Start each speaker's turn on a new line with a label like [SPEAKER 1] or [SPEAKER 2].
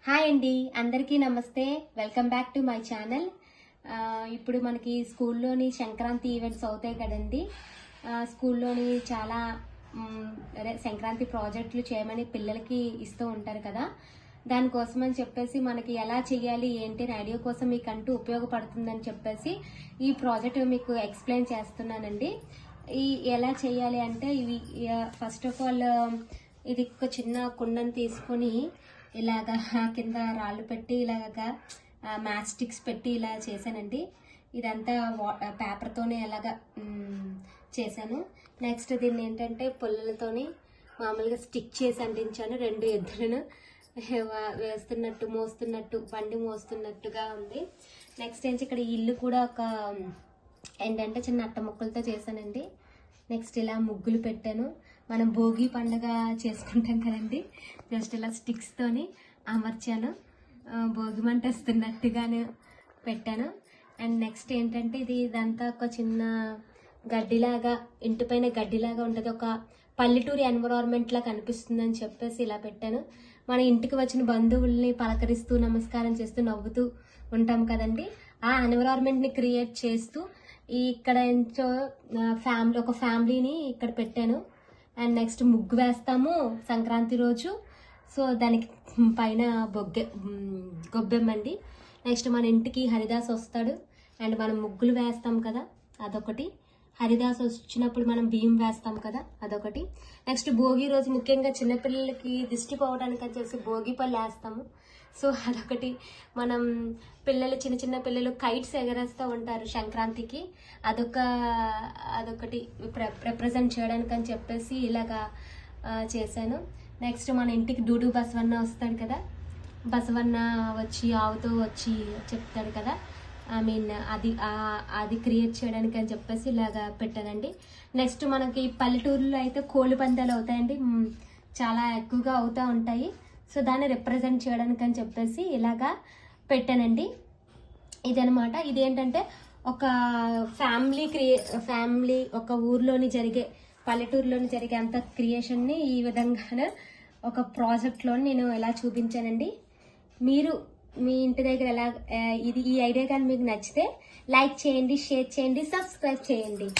[SPEAKER 1] Hi అండి, అందరికీ నమస్తే. Welcome back to my channel. ఇప్పుడు మనకి స్కూల్లోని సంక్రాంతి ఈవెంట్స్ అవుతాయి కదండి. స్కూల్లోని చాలా సంక్రాంతి ప్రాజెక్టులు చేయమని పిల్లలకి ఇస్తూ ఉంటారు కదా. దానికోసం అని చెప్పేసి మనకి ఎలా చేయాలి ఏంటి ఐడియా కోసం మీకు అంటూ ఉపయోగపడుతుందని చెప్పేసి ఈ ప్రాజెక్ట్ మీకు ఎక్స్ప్లెయిన్ చేస్తున్నానండి. ఎలా చేయాలి అంటే ఇవి ఫస్ట్ ఆఫ్ ఆల్ ఇది ఒక చిన్న కుండను తీసుకొని ఇలాగా కింద రాళ్ళు పెట్టి ఇలాగా మ్యాచ్ స్టిక్స్ పెట్టి ఇలా చేశానండి. ఇదంతా పేపర్తోనే అలాగా చేశాను. నెక్స్ట్ దీన్ని ఏంటంటే పుల్లలతోని మామూలుగా స్టిక్ చేసి అంటించాను. 2 ఎద్దులను వేస్తున్నట్టు మోస్తున్నట్టు బండి మోస్తున్నట్టుగా ఉంది. నెక్స్ట్ ఏంటి ఇక్కడ ఇల్లు కూడా ఒక ఏంటంటే చిన్న అట్ట ముక్కలతో చేశానండి. నెక్స్ట్ ఇలా ముగ్గులు పెట్టాను. మనం భోగి పండుగ చేసుకుంటాం కదండి, జస్ట్ ఇలా స్టిక్స్తోని అమర్చాను. భోగి మంట వస్తున్నట్టుగానే పెట్టాను. అండ్ నెక్స్ట్ ఏంటంటే ఇదంతా ఒక చిన్న గడ్డిలాగా ఇంటిపైన గడ్డిలాగా ఉంటుంది, ఒక పల్లెటూరి ఎన్విరాన్మెంట్ లా కనిపిస్తుందని చెప్పేసి ఇలా పెట్టాను. మన ఇంటికి వచ్చిన బంధువుల్ని పలకరిస్తూ నమస్కారం చేస్తూ నవ్వుతూ ఉంటాం కదండి, ఆ ఎన్విరాన్మెంట్ని క్రియేట్ చేస్తూ ఇక్కడ ఎంతో ఒక ఫ్యామిలీని ఇక్కడ పెట్టాను. అండ్ నెక్స్ట్ ముగ్గు వేస్తాము సంక్రాంతి రోజు. సో దానికి పైన గొబ్బెమ్మండి. నెక్స్ట్ మన ఇంటికి హరిదాస్ వస్తాడు అండ్ మనం ముగ్గులు వేస్తాం కదా, అదొకటి. హరిదాస్ వచ్చినప్పుడు మనం బియ్యం వేస్తాం కదా, అదొకటి. నెక్స్ట్ భోగి రోజు ముఖ్యంగా చిన్నపిల్లలకి దిష్టి పోవడానికి అని చెప్పి భోగి పళ్ళు వేస్తాము. సో అదొకటి. మనం చిన్న చిన్న పిల్లలు కైట్స్ ఎగరేస్తూ ఉంటారు సంక్రాంతికి, అదొకటి రిప్రజెంట్ చేయడానికి అని చెప్పేసి ఇలాగా చేశాను. నెక్స్ట్ మన ఇంటికి డూడు బసవన్న వస్తాడు కదా, బసవన్న వచ్చి ఆవుతో వచ్చి చెప్తాడు కదా, అది క్రియేట్ చేయడానికి అని చెప్పేసి ఇలాగా పెట్టానండి. నెక్స్ట్ మనకి పల్లెటూరులో అయితే కోళ్ళ పందాలు అవుతాయండి, చాలా ఎక్కువగా అవుతూ ఉంటాయి. సో దాన్ని రిప్రజెంట్ చేయడానికి అని చెప్పేసి ఇలాగా పెట్టానండి. ఇదనమాట. ఇదేంటంటే ఒక ఫ్యామిలీ ఒక ఊర్లోని జరిగే పల్లెటూరులోని జరిగే అంత క్రియేషన్ని ఈ విధంగా ఒక ప్రాజెక్ట్లో నేను ఎలా చూపించానండి. మీరు మీ ఇంటి దగ్గర ఈ ఐడియా కానీ మీకు నచ్చితే లైక్ చేయండి, షేర్ చేయండి, సబ్స్క్రైబ్ చేయండి.